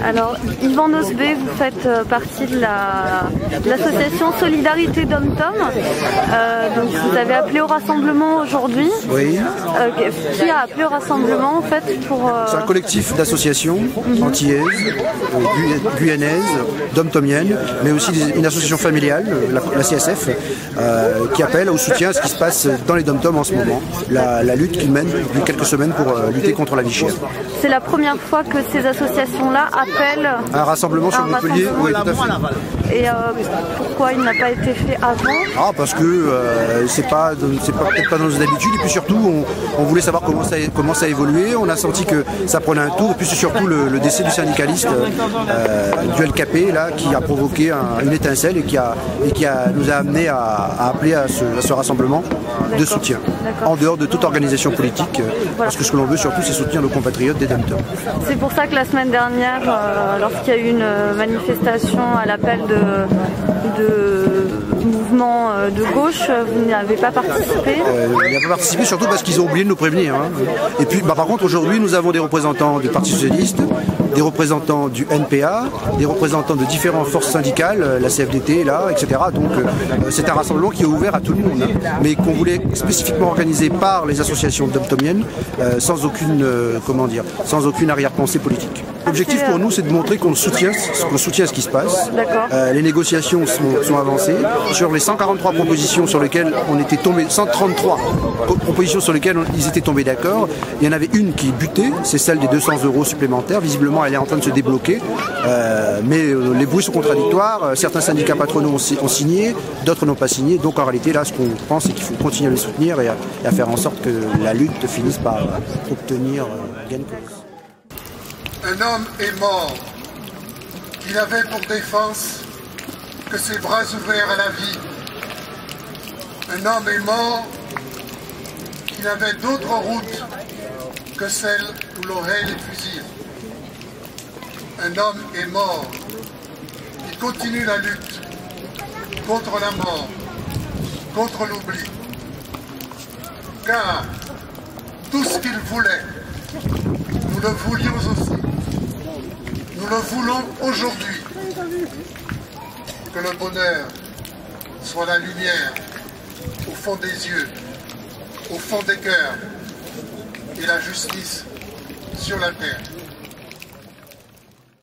Alors, Yvan Nosbé, vous faites partie de l'association Solidarité Dom-Tom. Donc, vous avez appelé au rassemblement aujourd'hui. Oui. Qui a appelé au rassemblement en fait pour... C'est un collectif d'associations antillaises, guyanaises, dom-tomiennes, mais aussi une association familiale, la CSF, qui appelle au soutien à ce qui se passe dans les dom-toms en ce moment. La lutte qu'ils mènent depuis quelques semaines pour lutter contre la vie chère. C'est la première fois que ces associations-là appellent un rassemblement sur Montpellier. Oui, tout à fait. Et pourquoi il n'a pas été fait avant? Parce que c'est peut-être pas dans nos habitudes, et puis surtout on voulait savoir comment ça a évolué. On a senti que ça prenait un tour, et puis c'est surtout le décès du syndicaliste du LKP là, qui a provoqué une étincelle et qui nous a amené à appeler à ce rassemblement de soutien, en dehors de toute organisation politique, parce que ce que l'on veut surtout c'est soutenir nos compatriotes des dom-toms. C'est pour ça que la semaine dernière, lorsqu'il y a eu une manifestation à l'appel de mouvements de gauche, vous n'avez pas participé? Il n'y a pas participé surtout parce qu'ils ont oublié de nous prévenir. Et puis par contre aujourd'hui nous avons des représentants du Parti Socialiste, des représentants du NPA, des représentants de différentes forces syndicales, la CFDT là, etc. Donc c'est un rassemblement qui est ouvert à tout le monde, mais qu'on voulait spécifiquement organiser par les associations dom-tomiennes, sans aucune arrière-pensée politique. L'objectif pour nous, c'est de montrer qu'on soutient ce qui se passe. Les négociations sont avancées. Sur les 143 propositions sur lesquelles on était tombé, 133 propositions sur lesquelles ils étaient tombés d'accord, il y en avait une qui butait, c'est celle des 200 € supplémentaires. Visiblement, elle est en train de se débloquer. Mais les bruits sont contradictoires. Certains syndicats patronaux ont signé, d'autres n'ont pas signé. Donc en réalité, là, ce qu'on pense, c'est qu'il faut continuer à les soutenir et à faire en sorte que la lutte finisse par obtenir gain de cause. Un homme est mort qui n'avait pour défense que ses bras ouverts à la vie. Un homme est mort qui n'avait d'autre route que celle où l'auraient les fusils. Un homme est mort qui continue la lutte contre la mort, contre l'oubli. Car tout ce qu'il voulait, nous le voulions aussi. Nous le voulons aujourd'hui. Que le bonheur soit la lumière au fond des yeux, au fond des cœurs, et la justice sur la terre.